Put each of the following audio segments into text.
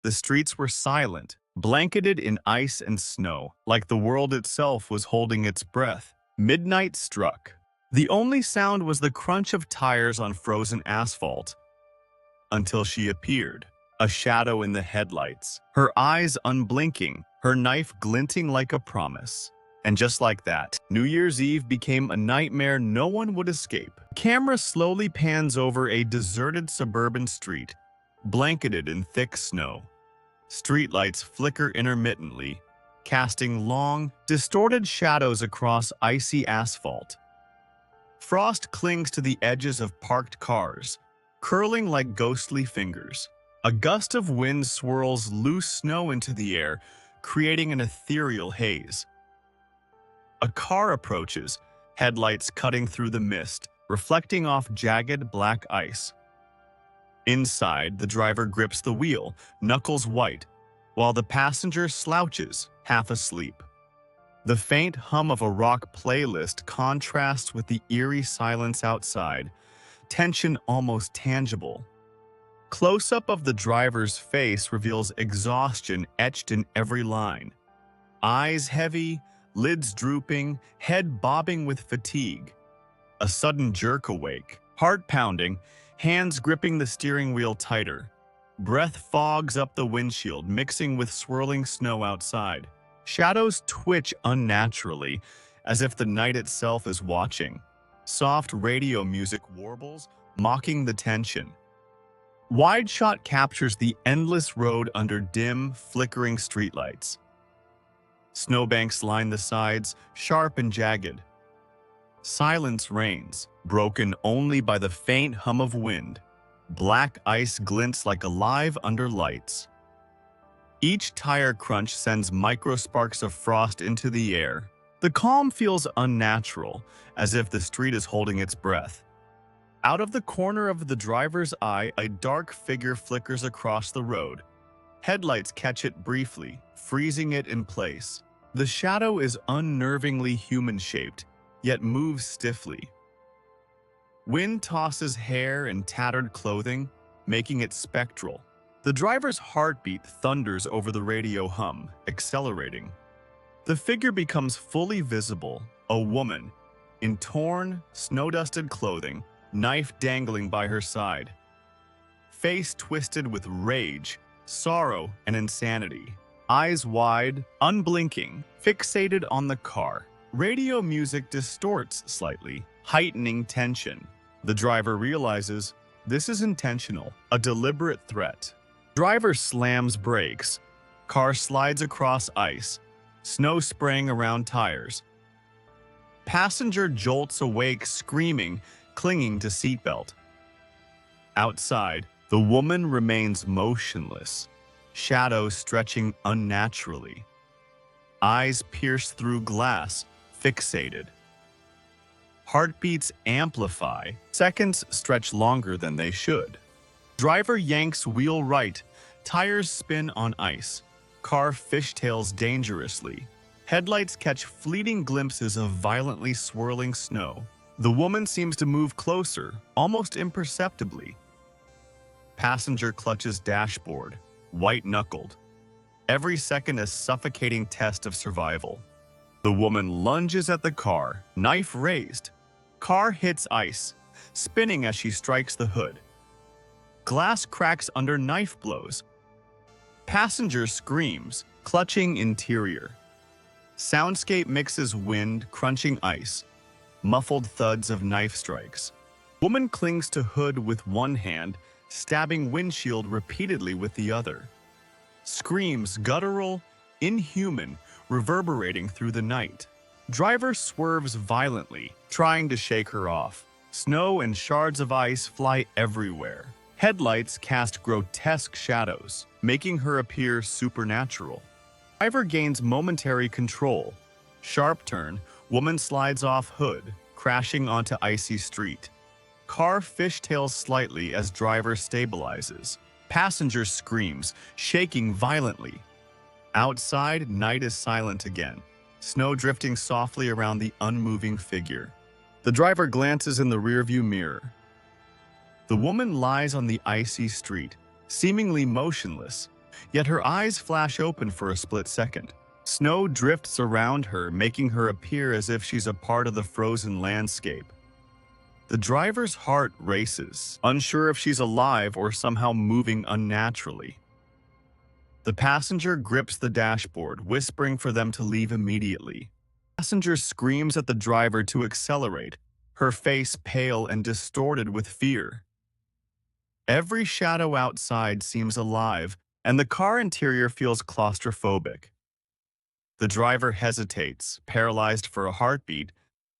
The streets were silent, blanketed in ice and snow, like the world itself was holding its breath. Midnight struck. The only sound was the crunch of tires on frozen asphalt. Until she appeared, a shadow in the headlights, her eyes unblinking, her knife glinting like a promise. And just like that, New Year's Eve became a nightmare no one would escape. Camera slowly pans over a deserted suburban street, blanketed in thick snow. Streetlights flicker intermittently, casting long, distorted shadows across icy asphalt. Frost clings to the edges of parked cars, curling like ghostly fingers. A gust of wind swirls loose snow into the air, creating an ethereal haze. A car approaches, headlights cutting through the mist, reflecting off jagged black ice. Inside, the driver grips the wheel, knuckles white, while the passenger slouches, half asleep. The faint hum of a rock playlist contrasts with the eerie silence outside, tension almost tangible. Close-up of the driver's face reveals exhaustion etched in every line. Eyes heavy, lids drooping, head bobbing with fatigue. A sudden jerk awake, heart pounding, hands gripping the steering wheel tighter. Breath fogs up the windshield, mixing with swirling snow outside. Shadows twitch unnaturally, as if the night itself is watching. Soft radio music warbles, mocking the tension. Wide shot captures the endless road under dim, flickering streetlights. Snowbanks line the sides, sharp and jagged. Silence reigns, broken only by the faint hum of wind. Black ice glints like alive under lights. Each tire crunch sends microsparks of frost into the air. The calm feels unnatural, as if the street is holding its breath. Out of the corner of the driver's eye, a dark figure flickers across the road. Headlights catch it briefly, freezing it in place. The shadow is unnervingly human-shaped, yet moves stiffly. Wind tosses hair and tattered clothing, making it spectral. The driver's heartbeat thunders over the radio hum, accelerating. The figure becomes fully visible, a woman, in torn, snow-dusted clothing, knife dangling by her side. Face twisted with rage, sorrow, and insanity. Eyes wide, unblinking, fixated on the car. Radio music distorts slightly, heightening tension. The driver realizes this is intentional, a deliberate threat. Driver slams brakes. Car slides across ice, snow spraying around tires. Passenger jolts awake screaming, clinging to seatbelt. Outside, the woman remains motionless, shadows stretching unnaturally. Eyes pierced through glass, fixated. Heartbeats amplify, seconds stretch longer than they should. Driver yanks wheel right, tires spin on ice. Car fishtails dangerously. Headlights catch fleeting glimpses of violently swirling snow. The woman seems to move closer, almost imperceptibly. Passenger clutches dashboard, white-knuckled. Every second a suffocating test of survival. The woman lunges at the car, knife raised. Car hits ice, spinning as she strikes the hood. Glass cracks under knife blows. Passenger screams, clutching interior. Soundscape mixes wind, crunching ice. Muffled thuds of knife strikes. Woman clings to hood with one hand, stabbing windshield repeatedly with the other. Screams guttural, inhuman, reverberating through the night. Driver swerves violently, trying to shake her off. Snow and shards of ice fly everywhere. Headlights cast grotesque shadows, making her appear supernatural. Driver gains momentary control. Sharp turn, woman slides off hood, crashing onto icy street. Car fishtails slightly as driver stabilizes. Passenger screams, shaking violently. Outside, night is silent again, snow drifting softly around the unmoving figure. The driver glances in the rearview mirror. The woman lies on the icy street, seemingly motionless, Yet her eyes flash open for a split second. Snow drifts around her, making her appear as if she's a part of the frozen landscape. The driver's heart races, unsure if she's alive or somehow moving unnaturally. The passenger grips the dashboard, whispering for them to leave immediately. The passenger screams at the driver to accelerate, her face pale and distorted with fear. Every shadow outside seems alive, and the car interior feels claustrophobic. The driver hesitates, paralyzed for a heartbeat,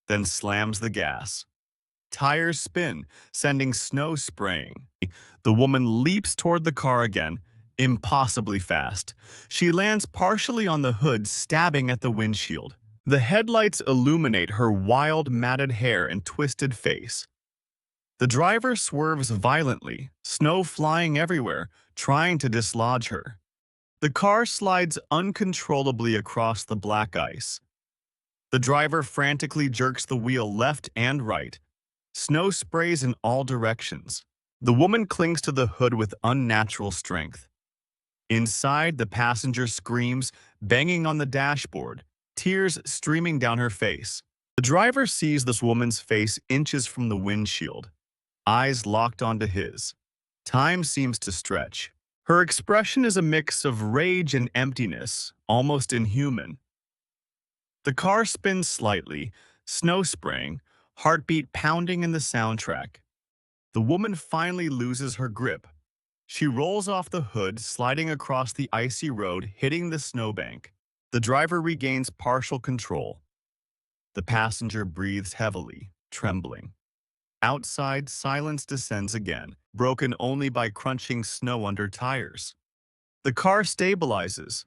then slams the gas. Tires spin, sending snow spraying. The woman leaps toward the car again, impossibly fast. She lands partially on the hood, stabbing at the windshield. The headlights illuminate her wild, matted hair and twisted face. The driver swerves violently, snow flying everywhere, trying to dislodge her. The car slides uncontrollably across the black ice. The driver frantically jerks the wheel left and right. Snow sprays in all directions. The woman clings to the hood with unnatural strength. Inside, the passenger screams, banging on the dashboard, tears streaming down her face. The driver sees this woman's face inches from the windshield, eyes locked onto his. Time seems to stretch. Her expression is a mix of rage and emptiness, almost inhuman. The car spins slightly, snow spraying, heartbeat pounding in the soundtrack. The woman finally loses her grip. She rolls off the hood, sliding across the icy road, hitting the snowbank. The driver regains partial control. The passenger breathes heavily, trembling. Outside, silence descends again, broken only by crunching snow under tires. The car stabilizes.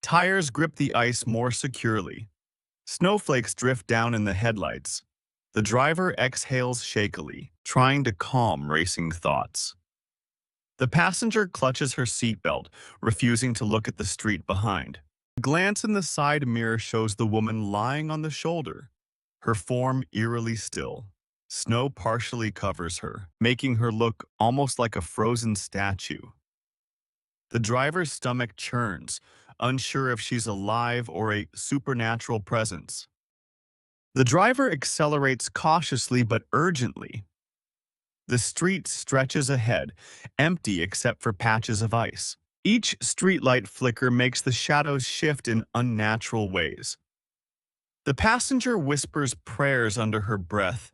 Tires grip the ice more securely. Snowflakes drift down in the headlights. The driver exhales shakily, trying to calm racing thoughts. The passenger clutches her seatbelt, refusing to look at the street behind. A glance in the side mirror shows the woman lying on the shoulder, her form eerily still. Snow partially covers her, making her look almost like a frozen statue. The driver's stomach churns, unsure if she's alive or a supernatural presence. The driver accelerates cautiously but urgently. The street stretches ahead, empty except for patches of ice. Each streetlight flicker makes the shadows shift in unnatural ways. The passenger whispers prayers under her breath.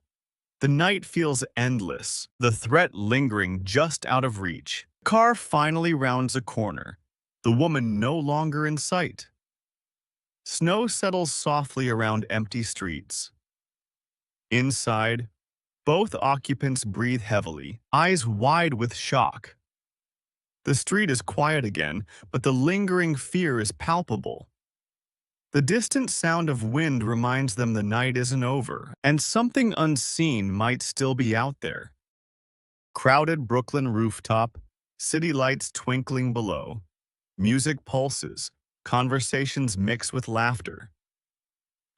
The night feels endless, the threat lingering just out of reach. The car finally rounds a corner, the woman no longer in sight. Snow settles softly around empty streets. Inside, both occupants breathe heavily, eyes wide with shock. The street is quiet again, but the lingering fear is palpable. The distant sound of wind reminds them the night isn't over, and something unseen might still be out there. Crowded Brooklyn rooftop, city lights twinkling below. Music pulses, conversations mix with laughter.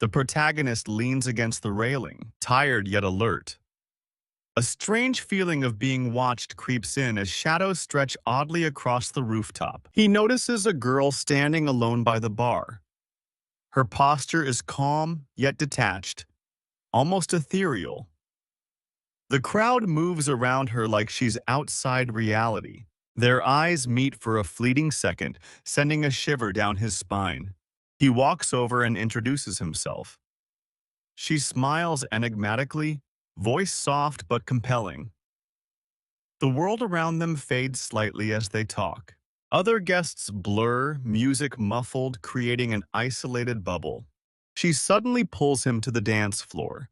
The protagonist leans against the railing, tired yet alert. A strange feeling of being watched creeps in as shadows stretch oddly across the rooftop. He notices a girl standing alone by the bar. Her posture is calm yet detached, almost ethereal. The crowd moves around her like she's outside reality. Their eyes meet for a fleeting second, sending a shiver down his spine. He walks over and introduces himself. She smiles enigmatically, voice soft but compelling. The world around them fades slightly as they talk. Other guests blur, music muffled, creating an isolated bubble. She suddenly pulls him to the dance floor.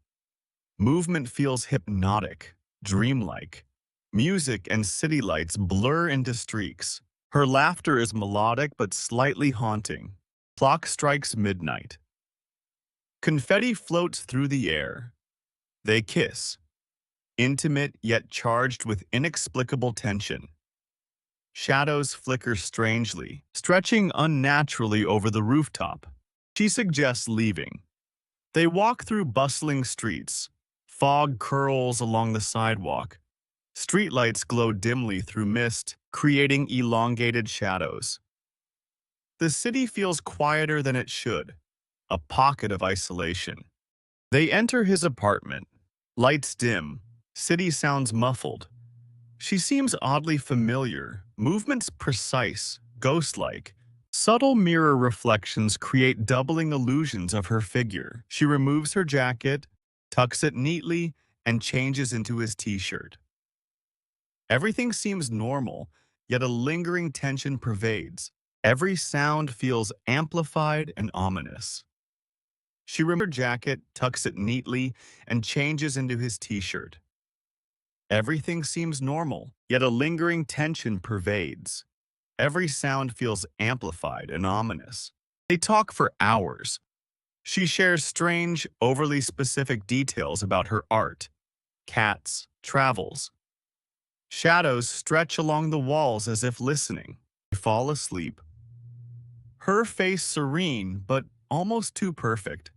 Movement feels hypnotic, dreamlike. Music and city lights blur into streaks. Her laughter is melodic but slightly haunting. Clock strikes midnight. Confetti floats through the air. They kiss, intimate yet charged with inexplicable tension. Shadows flicker strangely, stretching unnaturally over the rooftop. She suggests leaving. They walk through bustling streets. Fog curls along the sidewalk. Streetlights glow dimly through mist, creating elongated shadows. The city feels quieter than it should, a pocket of isolation. They enter his apartment. Lights dim, city sounds muffled. She seems oddly familiar, movements precise, ghost-like. Subtle mirror reflections create doubling illusions of her figure. She removes her jacket, tucks it neatly, and changes into his t-shirt. Everything seems normal, yet a lingering tension pervades. Every sound feels amplified and ominous. She removes her jacket, tucks it neatly, and changes into his t-shirt. Everything seems normal, yet a lingering tension pervades. Every sound feels amplified and ominous. They talk for hours. She shares strange, overly specific details about her art, cats, travels. Shadows stretch along the walls as if listening. They fall asleep. Her face serene, but almost too perfect.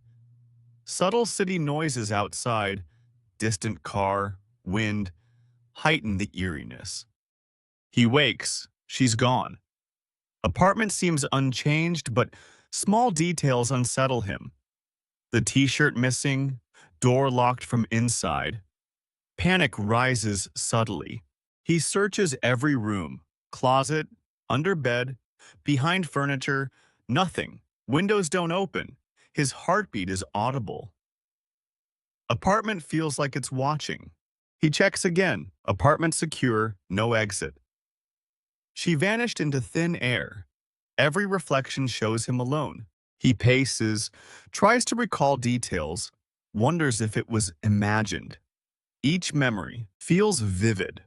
Subtle city noises outside, distant car, wind, heighten the eeriness. He wakes. She's gone. Apartment seems unchanged, but small details unsettle him. The t-shirt missing, door locked from inside. Panic rises subtly. He searches every room, closet, under bed, behind furniture, nothing. Windows don't open. His heartbeat is audible. Apartment feels like it's watching. He checks again. Apartment secure, no exit. She vanished into thin air. Every reflection shows him alone. He paces, tries to recall details, wonders if it was imagined. Each memory feels vivid.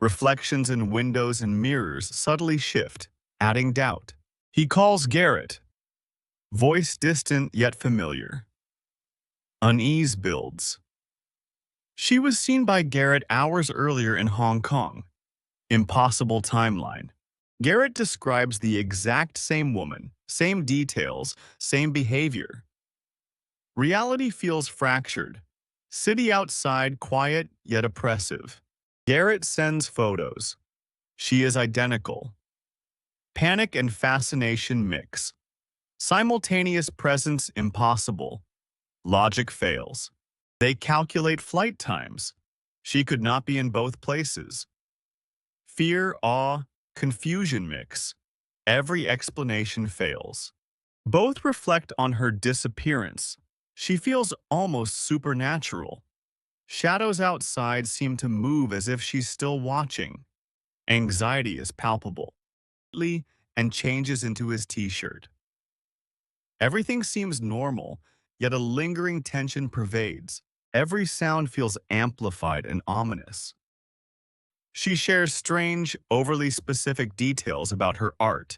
Reflections in windows and mirrors subtly shift, adding doubt. He calls Garrett, voice distant yet familiar. Unease builds. She was seen by Garrett hours earlier in Hong Kong. Impossible timeline. Garrett describes the exact same woman, same details, same behavior. Reality feels fractured. City outside quiet yet oppressive. Garrett sends photos. She is identical. Panic and fascination mix. Simultaneous presence impossible. Logic fails. They calculate flight times. She could not be in both places. Fear, awe, confusion mix. Every explanation fails. Both reflect on her disappearance. She feels almost supernatural. Shadows outside seem to move as if she's still watching. Anxiety is palpable. And changes into his t-shirt. Everything seems normal, yet a lingering tension pervades. Every sound feels amplified and ominous. She shares strange, overly specific details about her art,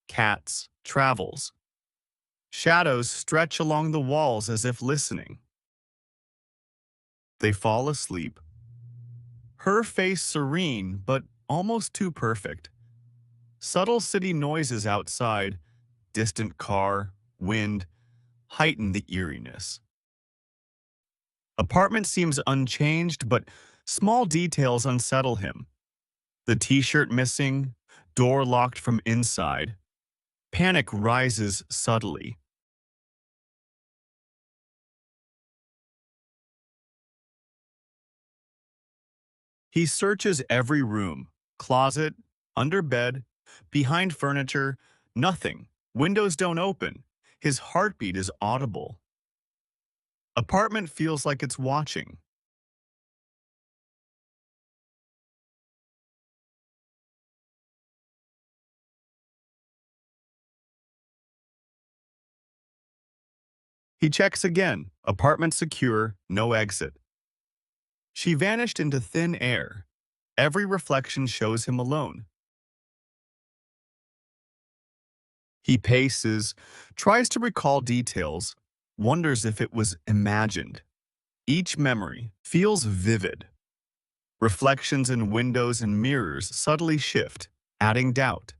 cats, travels. Shadows stretch along the walls as if listening. They fall asleep. Her face serene, but almost too perfect. Subtle city noises outside, distant car, wind, heighten the eeriness. Apartment seems unchanged, but small details unsettle him. The t-shirt missing, door locked from inside. Panic rises subtly. He searches every room, closet, under bed, behind furniture, nothing. Windows don't open. His heartbeat is audible. Apartment feels like it's watching. He checks again. Apartment secure, no exit. She vanished into thin air. Every reflection shows him alone. He paces, tries to recall details, wonders if it was imagined. Each memory feels vivid. Reflections in windows and mirrors subtly shift, adding doubt.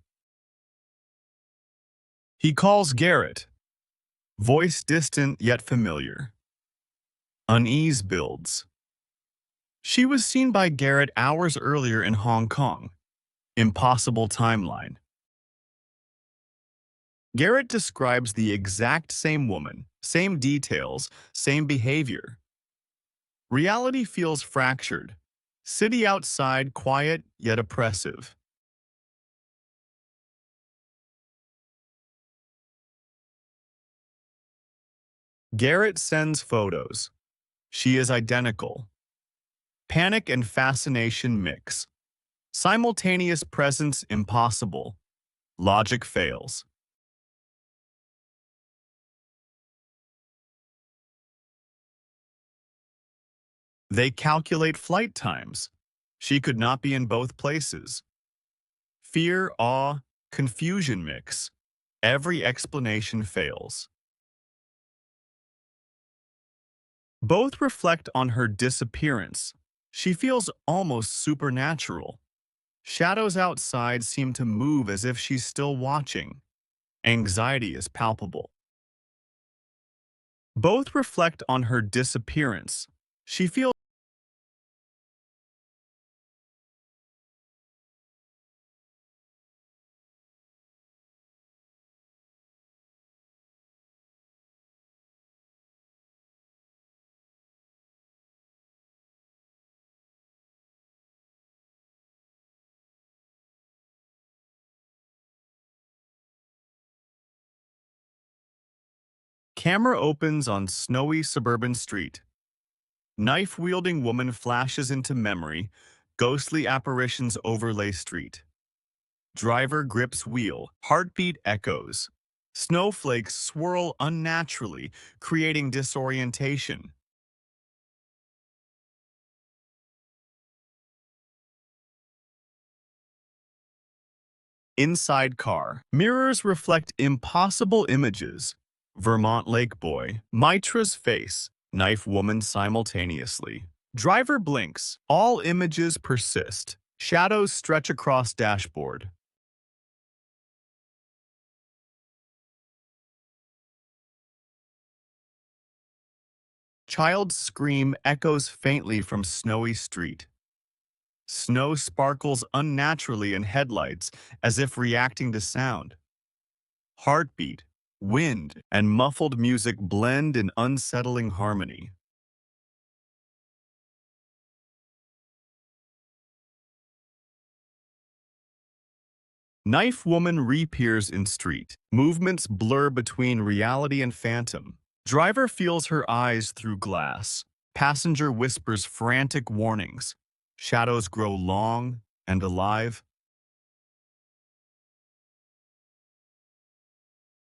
He calls Garrett, voice distant yet familiar. Unease builds. She was seen by Garrett hours earlier in Hong Kong. Impossible timeline. Garrett describes the exact same woman, same details, same behavior. Reality feels fractured. City outside, quiet yet oppressive. Garrett sends photos. She is identical. Panic and fascination mix. Simultaneous presence impossible. Logic fails. They calculate flight times. She could not be in both places. Fear, awe, confusion mix. Every explanation fails. Both reflect on her disappearance. She feels almost supernatural. Shadows outside seem to move as if she's still watching. Anxiety is palpable. Both reflect on her disappearance. She feels camera opens on snowy suburban street. Knife-wielding woman flashes into memory. Ghostly apparitions overlay street. Driver grips wheel. Heartbeat echoes. Snowflakes swirl unnaturally, creating disorientation. Inside car. Mirrors reflect impossible images. Vermont Lake boy. Mitra's face. Knife woman simultaneously. Driver blinks. All images persist. Shadows stretch across dashboard. Child's scream echoes faintly from snowy street. Snow sparkles unnaturally in headlights as if reacting to sound. Heartbeat, wind, and muffled music blend in unsettling harmony. Knife woman reappears in street. Movements blur between reality and phantom. Driver feels her eyes through glass. Passenger whispers frantic warnings. Shadows grow long and alive.